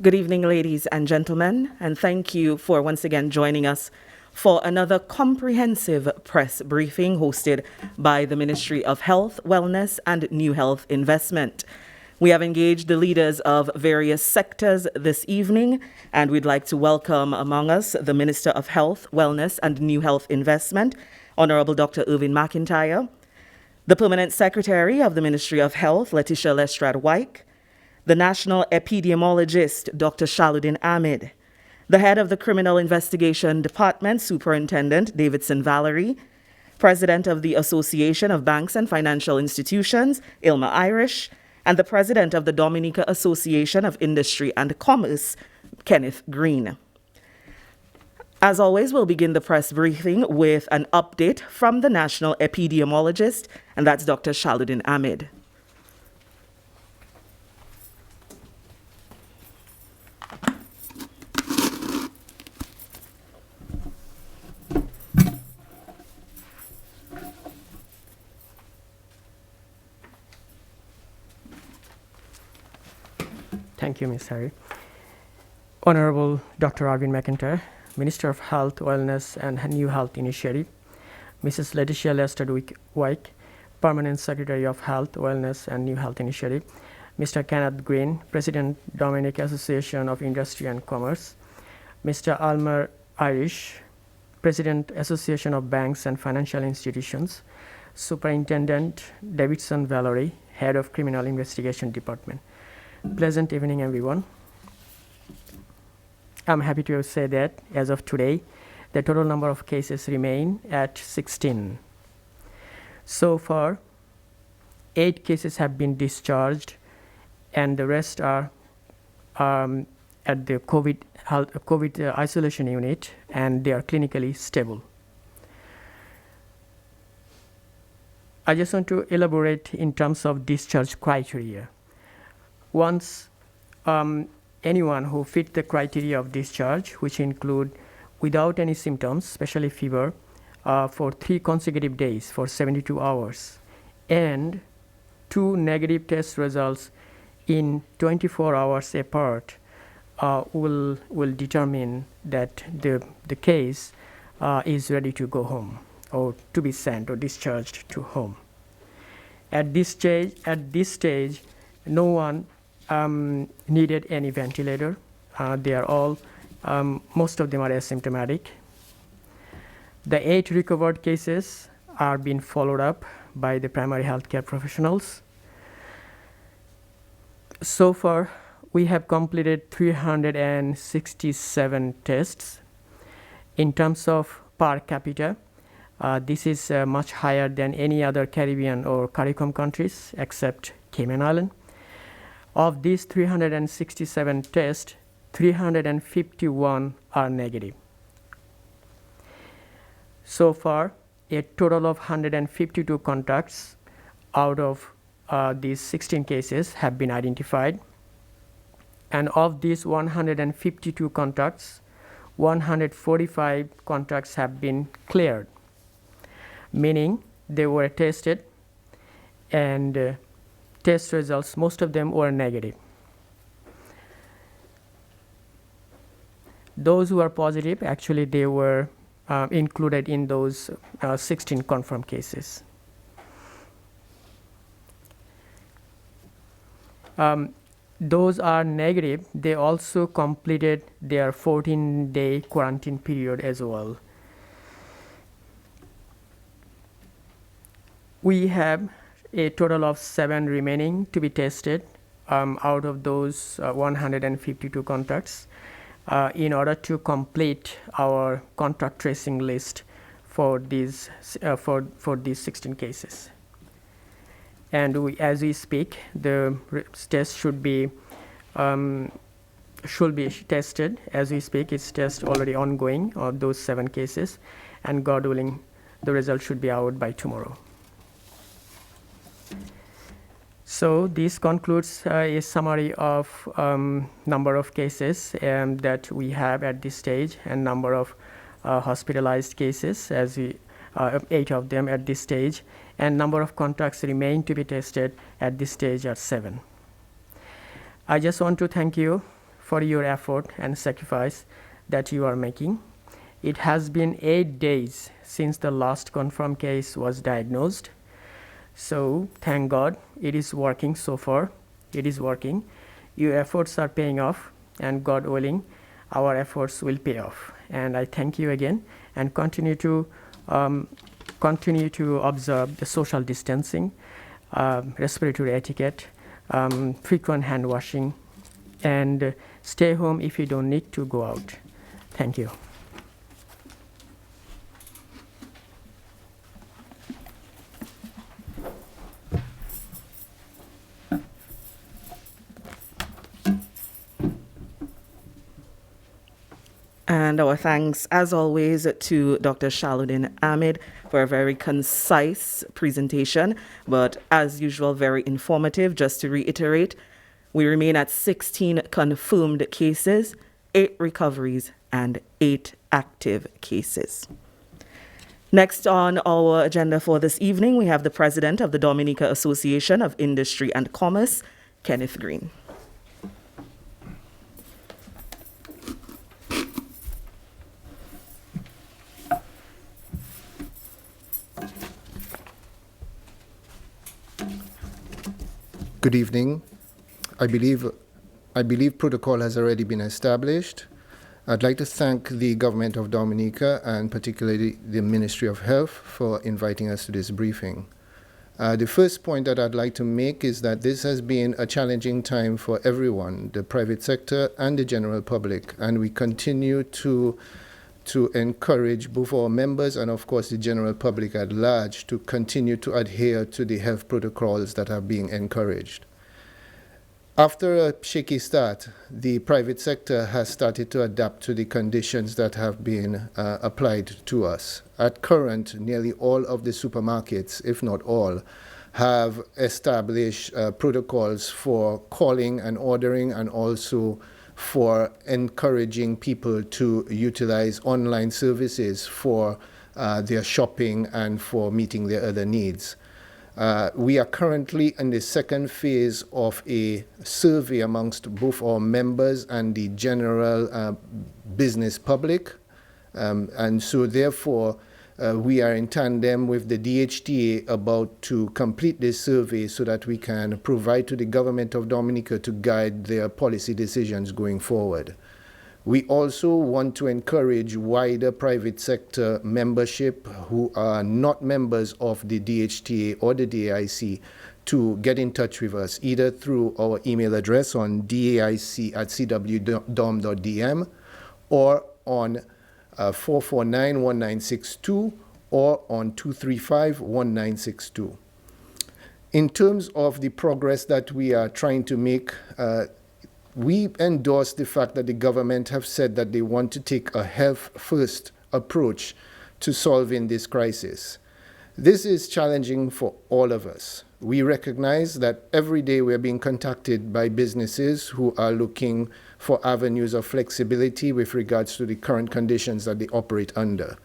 Good evening, ladies and gentlemen, and thank you for once again joining us for another comprehensive press briefing hosted by the Ministry of Health, Wellness, and New Health Investment. We have engaged the leaders of various sectors this evening, and we'd like to welcome among us the Minister of Health, Wellness, and New Health Investment, Honorable Dr. Irvin McIntyre, the Permanent Secretary of the Ministry of Health, Letitia Lestrade-Wyke, the National Epidemiologist, Dr. Shaluddin Ahmed, the Head of the Criminal Investigation Department, Superintendent Davidson Valerie, President of the Association of Banks and Financial Institutions, Alma Irish, and the President of the Dominica Association of Industry and Commerce, Kenneth Greene. As always, we'll begin the press briefing with an update from the National Epidemiologist, and that's Dr. Shaluddin Ahmed. Thank you, Ms. Harry. Honorable Dr. Irvin McIntyre, Minister of Health, Wellness, and New Health Initiative, Mrs. Letitia Lestrade-Wyke, Permanent Secretary of Health, Wellness, and New Health Initiative, Mr. Kenneth Greene, President, Dominic Association of Industry and Commerce, Mr. Alma Irish, President, Association of Banks and Financial Institutions, Superintendent Davidson Valerie, Head of Criminal Investigation Department. Pleasant evening, everyone. I'm happy to say that as of today, the total number of cases remain at 16. So far, 8 cases have been discharged, and the rest are at the COVID isolation unit, and they are clinically stable. I just want to elaborate in terms of discharge criteria. Once anyone who fit the criteria of discharge, which include without any symptoms, especially fever, for 3 consecutive days for 72 hours, and 2 negative test results in 24 hours apart, will determine that the case is ready to go home or to be sent or discharged to home. At this stage, no one needed any ventilator. They are all, most of them are asymptomatic. The 8 recovered cases are being followed up by the primary healthcare professionals. So far, we have completed 367 tests. In terms of per capita, this is much higher than any other Caribbean or CARICOM countries except Cayman Island. Of these 367 tests, 351 are negative. So far, a total of 152 contacts out of these 16 cases have been identified. And of these 152 contacts, 145 contacts have been cleared, meaning they were tested and test results, most of them were negative. Those who are positive, actually they were included in those 16 confirmed cases. Those are negative, they also completed their 14-day quarantine period as well. We have a total of 7 remaining to be tested out of those 152 contacts in order to complete our contact tracing list for these 16 cases. And as we speak, the test should be tested as we speak. It's test already ongoing of those 7 cases, and God willing, the result should be out by tomorrow. So this concludes a summary of number of cases that we have at this stage, and number of hospitalized cases, as we 8 of them at this stage, and number of contacts remain to be tested at this stage are 7. I just want to thank you for your effort and sacrifice that you are making. It has been 8 days since the last confirmed case was diagnosed. So thank God it is working so far. It is working. Your efforts are paying off, and God willing, our efforts will pay off. And I thank you again, and continue to observe the social distancing, respiratory etiquette, frequent hand washing, and stay home if you don't need to go out. Thank you. And our thanks, as always, to Dr. Shaludin Ahmed for a very concise presentation, but as usual, very informative. Just to reiterate, we remain at 16 confirmed cases, 8 recoveries, and 8 active cases. Next on our agenda for this evening, we have the President of the Dominica Association of Industry and Commerce, Kenneth Greene. Good evening. I believe protocol has already been established. I'd like to thank the government of Dominica and particularly the Ministry of Health for inviting us to this briefing. The first point that I'd like to make is that this has been a challenging time for everyone, the private sector and the general public, and we continue to encourage both our members and, of course, the general public at large to continue to adhere to the health protocols that are being encouraged. After a shaky start, the private sector has started to adapt to the conditions that have been applied to us. At current, nearly all of the supermarkets, if not all, have established protocols for calling and ordering, and also for encouraging people to utilize online services for their shopping and for meeting their other needs. We are currently in the second phase of a survey amongst both our members and the general business public. And so therefore, we are in tandem with the DHTA about to complete this survey so that we can provide to the government of Dominica to guide their policy decisions going forward. We also want to encourage wider private sector membership who are not members of the DHTA or the DAIC to get in touch with us, either through our email address on daic@cwdom.dm or on 449-1962 or on 235-1962. In terms of the progress that we are trying to make, we endorse the fact that the government have said that they want to take a health-first approach to solving this crisis. This is challenging for all of us. We recognize that every day we're being contacted by businesses who are looking for avenues of flexibility with regards to the current conditions that they operate under.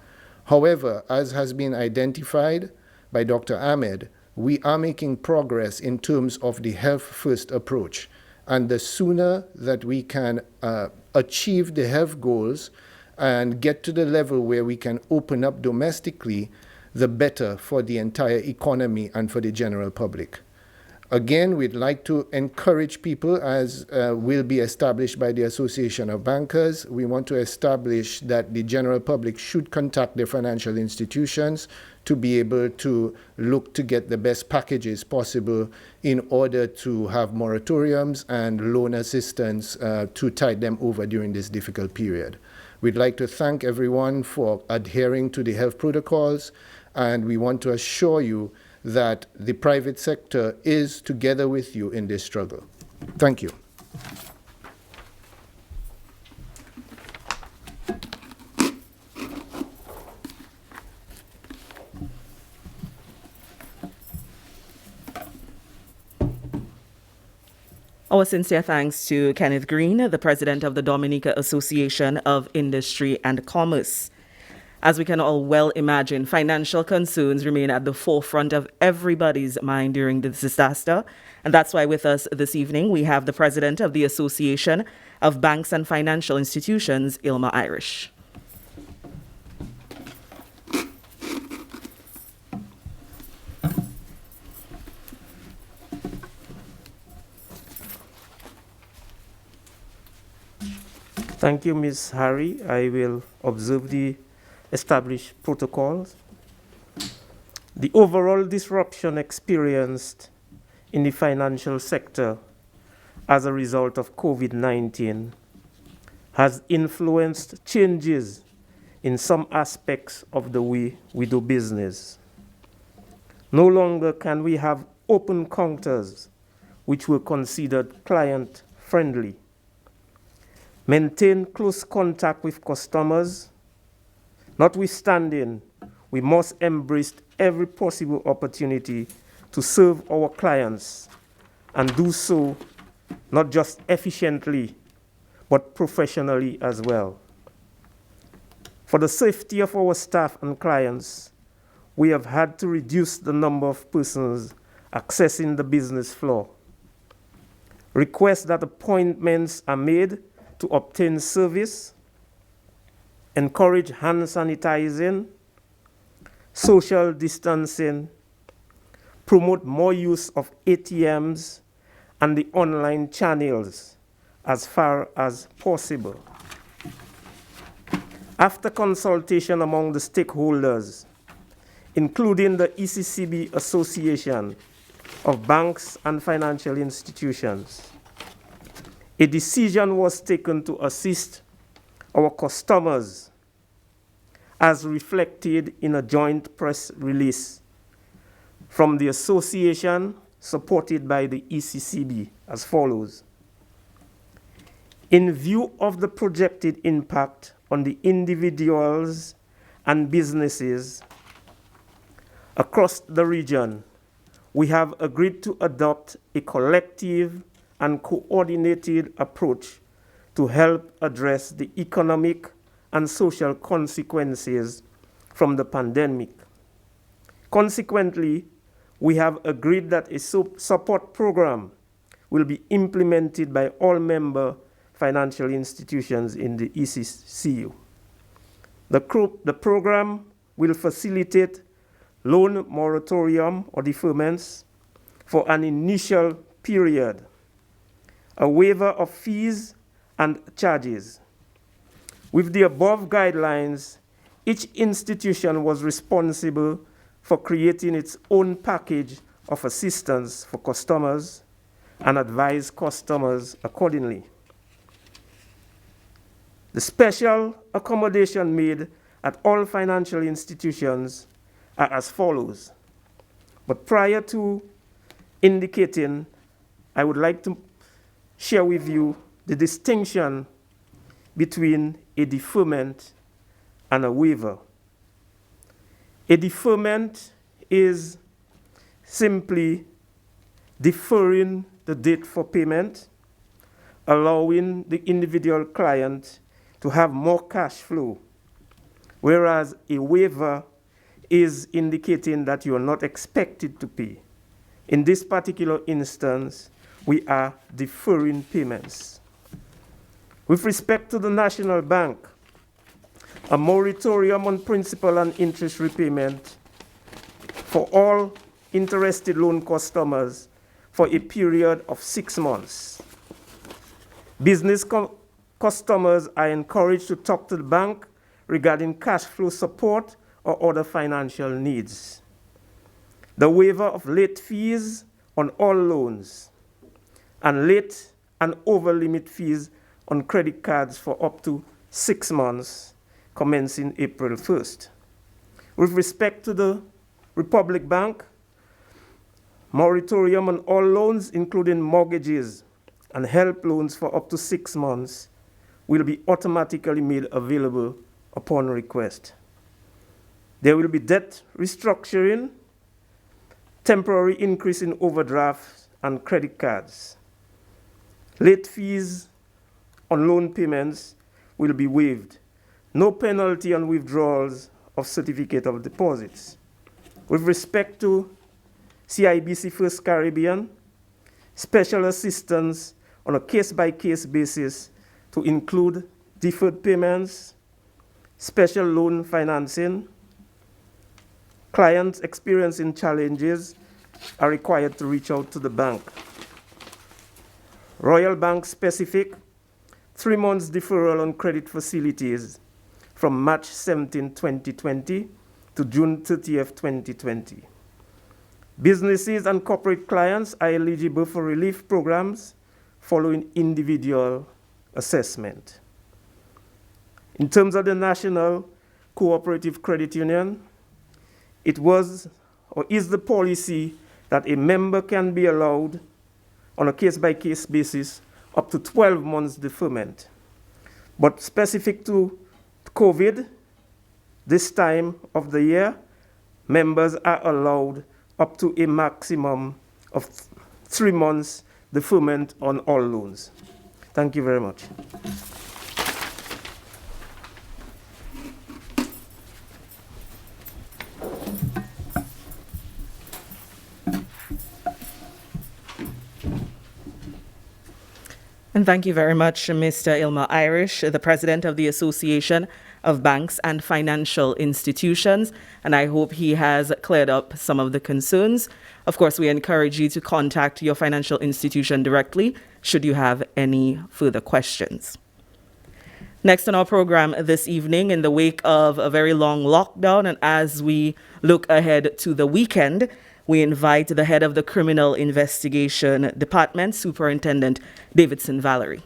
However, as has been identified by Dr. Ahmed, we are making progress in terms of the health-first approach. And the sooner that we can achieve the health goals and get to the level where we can open up domestically, the better for the entire economy and for the general public. Again, we'd like to encourage people, as will be established by the Association of Bankers. We want to establish that the general public should contact their financial institutions to be able to look to get the best packages possible in order to have moratoriums and loan assistance to tide them over during this difficult period. We'd like to thank everyone for adhering to the health protocols, and we want to assure you that the private sector is together with you in this struggle. Thank you. Our sincere thanks to Kenneth Greene, the President of the Dominica Association of Industry and Commerce. As we can all well imagine, financial concerns remain at the forefront of everybody's mind during this disaster. And that's why with us this evening, we have the president of the Association of Banks and Financial Institutions, Alma Irish. Thank you, Ms. Harry. I will observe the established protocols. The overall disruption experienced in the financial sector as a result of COVID-19 has influenced changes in some aspects of the way we do business. No longer can we have open counters which were considered client-friendly. Maintain close contact with customers. Notwithstanding, we must embrace every possible opportunity to serve our clients and do so not just efficiently, but professionally as well. For the safety of our staff and clients, we have had to reduce the number of persons accessing the business floor. Request that appointments are made to obtain service, encourage hand sanitizing, social distancing, promote more use of ATMs and the online channels as far as possible. After consultation among the stakeholders, including the ECCB Association of Banks and Financial Institutions, a decision was taken to assist our customers as reflected in a joint press release from the association supported by the ECCB as follows. In view of the projected impact on the individuals and businesses across the region, we have agreed to adopt a collective and coordinated approach to help address the economic and social consequences from the pandemic. Consequently, we have agreed that a support program will be implemented by all member financial institutions in the ECCU. The program will facilitate loan moratorium or deferments for an initial period, a waiver of fees and charges. With the above guidelines, each institution was responsible for creating its own package of assistance for customers and advise customers accordingly. The special accommodation made at all financial institutions are as follows. But prior to indicating, I would like to share with you the distinction between a deferment and a waiver. A deferment is simply deferring the date for payment, allowing the individual client to have more cash flow, whereas a waiver is indicating that you are not expected to pay. In this particular instance, we are deferring payments. With respect to the National Bank, a moratorium on principal and interest repayment for all interested loan customers for a period of 6 months. Business customers are encouraged to talk to the bank regarding cash flow support or other financial needs. The waiver of late fees on all loans and late and over limit fees on credit cards for up to 6 months commencing April 1st. With respect to the Republic Bank, moratorium on all loans, including mortgages and help loans for up to 6 months, will be automatically made available upon request. There will be debt restructuring, temporary increase in overdrafts and credit cards. Late fees on loan payments will be waived. no penalty on withdrawals of certificate of deposits. With respect to CIBC First Caribbean, special assistance on a case-by-case basis to include deferred payments, special loan financing. Clients experiencing challenges are required to reach out to the bank. Royal Bank specific 3 months deferral on credit facilities from March 17, 2020 to June 30th, 2020. Businesses and corporate clients are eligible for relief programs following individual assessment. In terms of the National Cooperative Credit Union, it was or is the policy that a member can be allowed on a case-by-case basis up to 12 months deferment. But specific to COVID, this time of the year, members are allowed up to a maximum of 3 months deferment on all loans. Thank you very much. And thank you very much, Mr. Alma Irish, the President of the Association of Banks and Financial Institutions. And I hope he has cleared up some of the concerns. Of course, we encourage you to contact your financial institution directly should you have any further questions. Next on our program this evening, in the wake of a very long lockdown and as we look ahead to the weekend, we invite the head of the Criminal Investigation Department, Superintendent Davidson Valerie.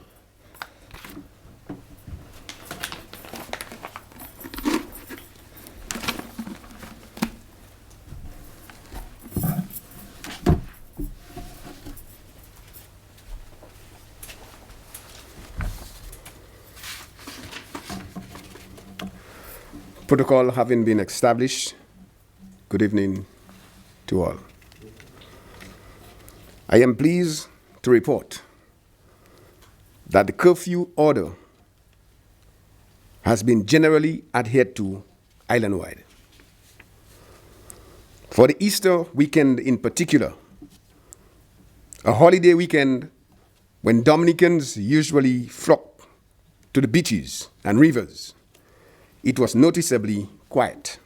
Protocol having been established, good evening to all. I am pleased to report that the curfew order has been generally adhered to island-wide. For the Easter weekend in particular, a holiday weekend when Dominicans usually flock to the beaches and rivers, it was noticeably quiet.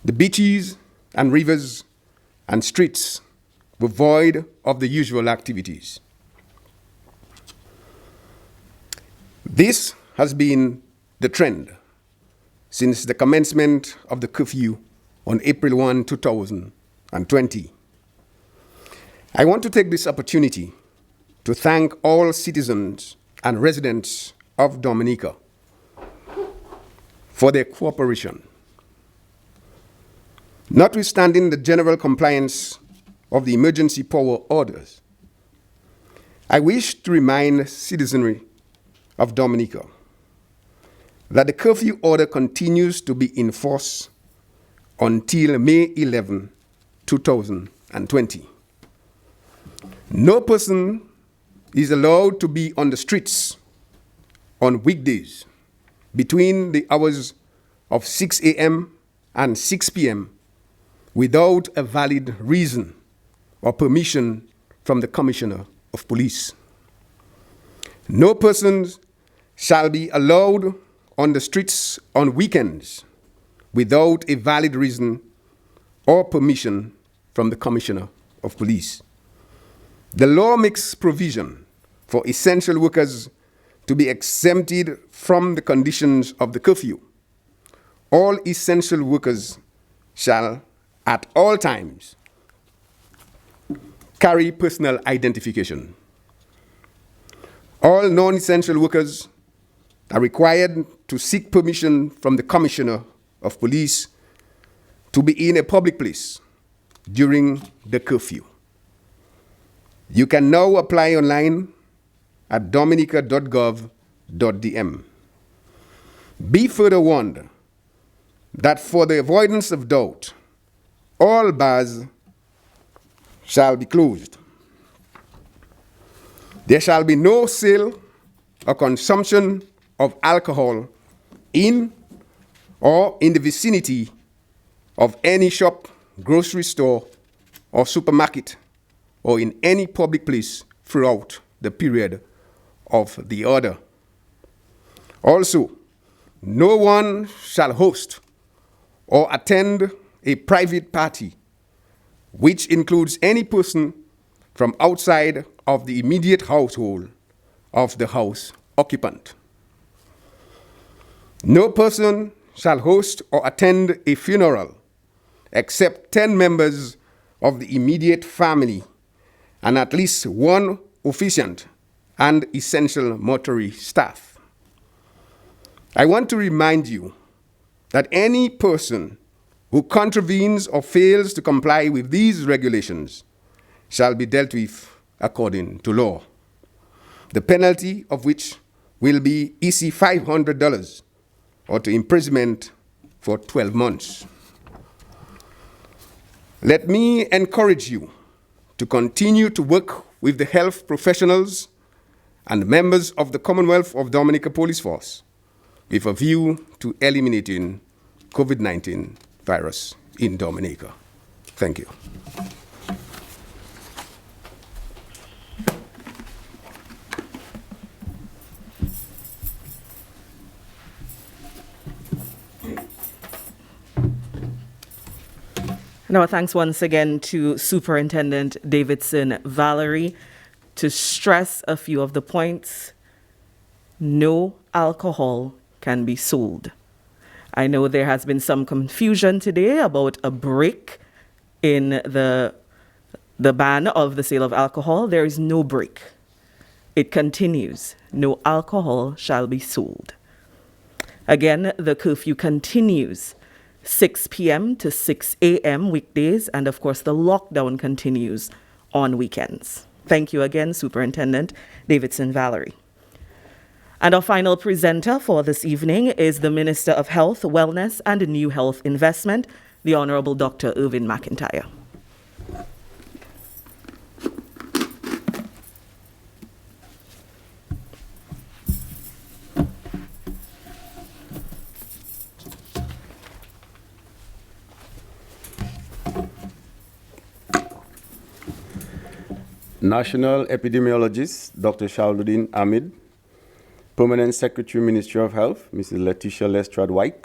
The beaches and rivers and streets were void of the usual activities. This has been the trend since the commencement of the curfew on April 1, 2020. I want to take this opportunity to thank all citizens and residents of Dominica for their cooperation. Notwithstanding the general compliance of the emergency power orders, I wish to remind citizenry of Dominica that the curfew order continues to be in force until May 11, 2020. No person is allowed to be on the streets on weekdays between the hours of 6 a.m. and 6 p.m. without a valid reason or permission from the Commissioner of Police. No persons shall be allowed on the streets on weekends without a valid reason or permission from the Commissioner of Police. The law makes provision for essential workers to be exempted from the conditions of the curfew. All essential workers shall, at all times, carry personal identification. All non-essential workers are required to seek permission from the Commissioner of Police to be in a public place during the curfew. You can now apply online at dominica.gov.dm. Be further warned that for the avoidance of doubt, all bars shall be closed. There shall be no sale or consumption of alcohol in or in the vicinity of any shop, grocery store, or supermarket, or in any public place throughout the period of the order. Also, no one shall host or attend a private party, which includes any person from outside of the immediate household of the house occupant. No person shall host or attend a funeral except 10 members of the immediate family and at least one officiant and essential mortuary staff. I want to remind you that any person who contravenes or fails to comply with these regulations shall be dealt with according to law, the penalty of which will be EC $500 or to imprisonment for 12 months. Let me encourage you to continue to work with the health professionals and members of the Commonwealth of Dominica Police Force with a view to eliminating COVID-19 virus in Dominica. Thank you. And our thanks once again to Superintendent Davidson Valerie. To stress a few of the points, no alcohol can be sold. I know there has been some confusion today about a break in the ban of the sale of alcohol. There is no break. It continues. No alcohol shall be sold. Again, the curfew continues 6 p.m. to 6 a.m. weekdays, and of course the lockdown continues on weekends. Thank you again, Superintendent Davidson Valerie. And our final presenter for this evening is the Minister of Health, Wellness and New Health Investment, the Honorable Dr. Irvin McIntyre. National Epidemiologist Dr. Shauluddin Ahmed, Permanent Secretary, Ministry of Health, Mrs. Letitia Lestrade-White,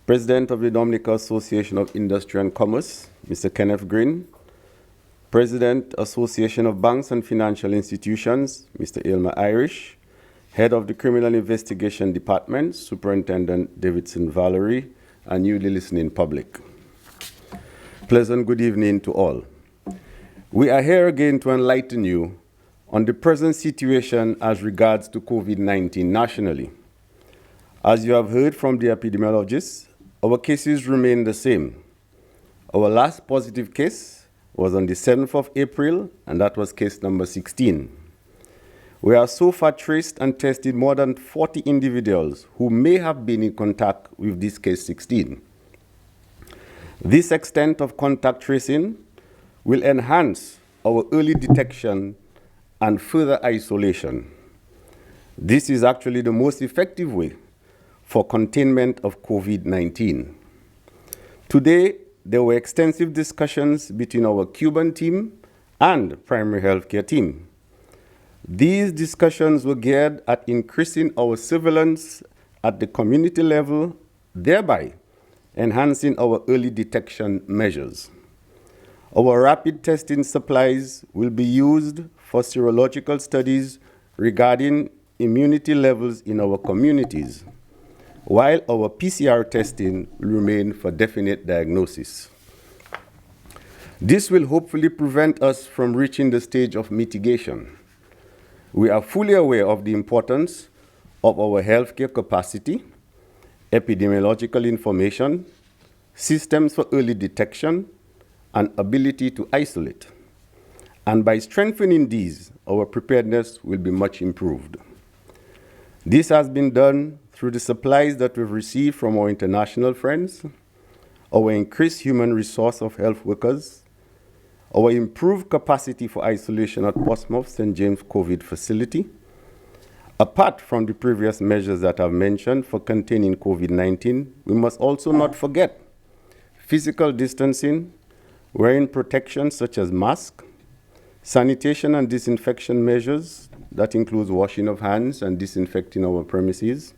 President of the Dominica Association of Industry and Commerce, Mr. Kenneth Greene, President, Association of Banks and Financial Institutions, Mr. Alma Irish, Head of the Criminal Investigation Department, Superintendent Davidson Valerie, and newly listening public. Pleasant good evening to all. We are here again to enlighten you on the present situation as regards to COVID-19 nationally. As you have heard from the epidemiologists, our cases remain the same. Our last positive case was on the 7th of April, and that was case number 16. We have so far traced and tested more than 40 individuals who may have been in contact with this case 16. This extent of contact tracing will enhance our early detection and further isolation. This is actually the most effective way for containment of COVID-19. Today, there were extensive discussions between our Cuban team and primary healthcare team. These discussions were geared at increasing our surveillance at the community level, thereby enhancing our early detection measures. Our rapid testing supplies will be used for serological studies regarding immunity levels in our communities, while our PCR testing will remain for definite diagnosis. This will hopefully prevent us from reaching the stage of mitigation. We are fully aware of the importance of our healthcare capacity, epidemiological information, systems for early detection, and ability to isolate. And by strengthening these, our preparedness will be much improved. This has been done through the supplies that we've received from our international friends, our increased human resource of health workers, our improved capacity for isolation at Portsmouth St. James COVID facility, Apart from the previous measures that I've mentioned for containing COVID-19, we must also not forget physical distancing, wearing protection such as masks, sanitation and disinfection measures, that includes washing of hands and disinfecting our premises,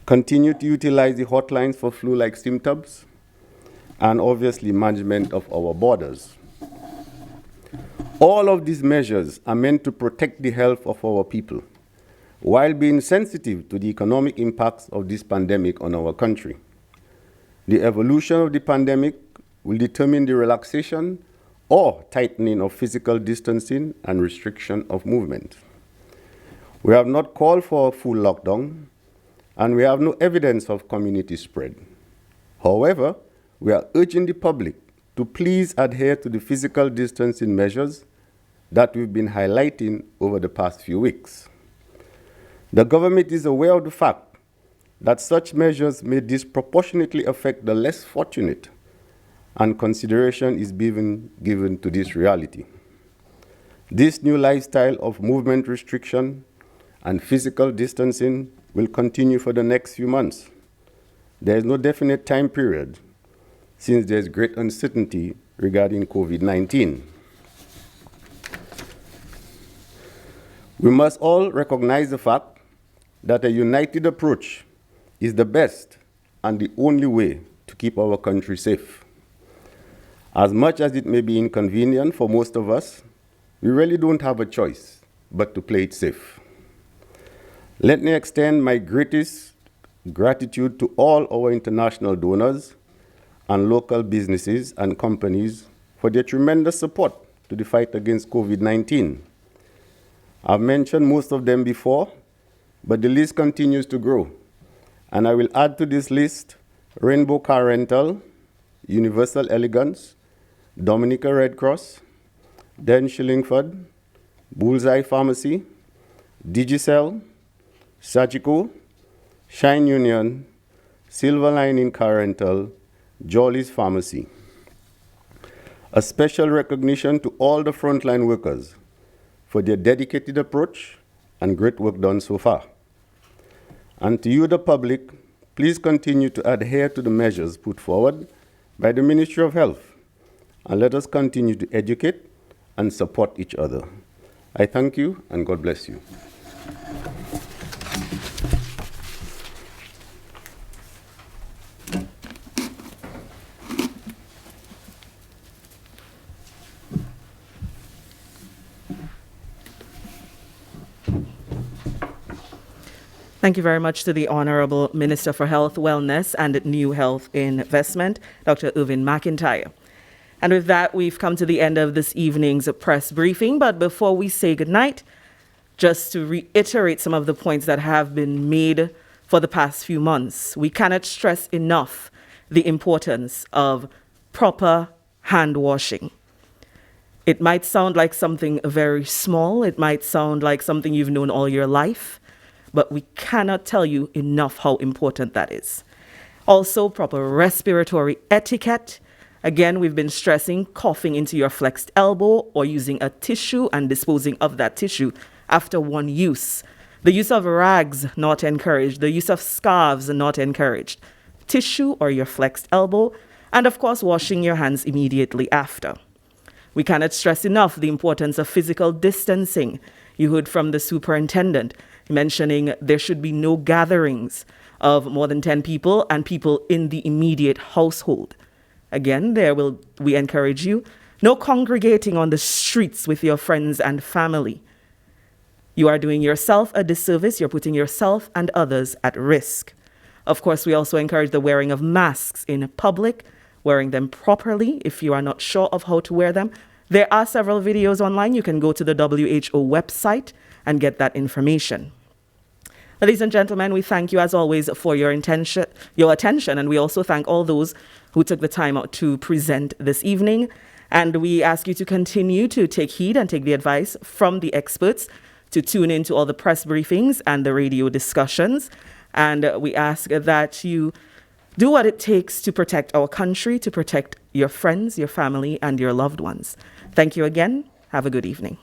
continue to utilize the hotlines for flu-like symptoms, and obviously management of our borders. All of these measures are meant to protect the health of our people, while being sensitive to the economic impacts of this pandemic on our country. The evolution of the pandemic will determine the relaxation or tightening of physical distancing and restriction of movement. We have not called for a full lockdown, and we have no evidence of community spread. However, we are urging the public to please adhere to the physical distancing measures that we've been highlighting over the past few weeks. The government is aware of the fact that such measures may disproportionately affect the less fortunate, and consideration is being given to this reality. This new lifestyle of movement restriction and physical distancing will continue for the next few months. There is no definite time period, since there is great uncertainty regarding COVID-19. We must all recognize the fact that a united approach is the best and the only way to keep our country safe. As much as it may be inconvenient for most of us, we really don't have a choice but to play it safe. Let me extend my greatest gratitude to all our international donors and local businesses and companies for their tremendous support to the fight against COVID-19. I've mentioned most of them before, but the list continues to grow. And I will add to this list Rainbow Car Rental, Universal Elegance, Dominica Red Cross, Den Shillingford, Bullseye Pharmacy, Digicel, Sagico, Shine Union, Silver Lining Car Rental, Jolly's Pharmacy. A special recognition to all the frontline workers for their dedicated approach and great work done so far. And to you, the public, please continue to adhere to the measures put forward by the Ministry of Health, and let us continue to educate and support each other. I thank you, and God bless you. Thank you very much to the Honorable Minister for Health, Wellness and New Health Investment, Dr. Irvin McIntyre. And with that, we've come to the end of this evening's press briefing. But before we say goodnight, just to reiterate some of the points that have been made for the past few months, we cannot stress enough the importance of proper hand washing. It might sound like something very small. It might sound like something you've known all your life. But we cannot tell you enough how important that is. Also, proper respiratory etiquette. Again, we've been stressing coughing into your flexed elbow or using a tissue and disposing of that tissue after one use. The use of rags, not encouraged. The use of scarves, not encouraged. Tissue or your flexed elbow. And of course, washing your hands immediately after. We cannot stress enough the importance of physical distancing. You heard from the superintendent mentioning there should be no gatherings of more than 10 people and people in the immediate household. Again, we encourage you, no congregating on the streets with your friends and family. You are doing yourself a disservice. You're putting yourself and others at risk. Of course, we also encourage the wearing of masks in public, wearing them properly if you are not sure of how to wear them. There are several videos online. You can go to the WHO website and get that information. Ladies and gentlemen, we thank you as always for your attention, and we also thank all those who took the time out to present this evening. And we ask you to continue to take heed and take the advice from the experts to tune into all the press briefings and the radio discussions. And we ask that you do what it takes to protect our country, to protect your friends, your family, and your loved ones. Thank you again. Have a good evening.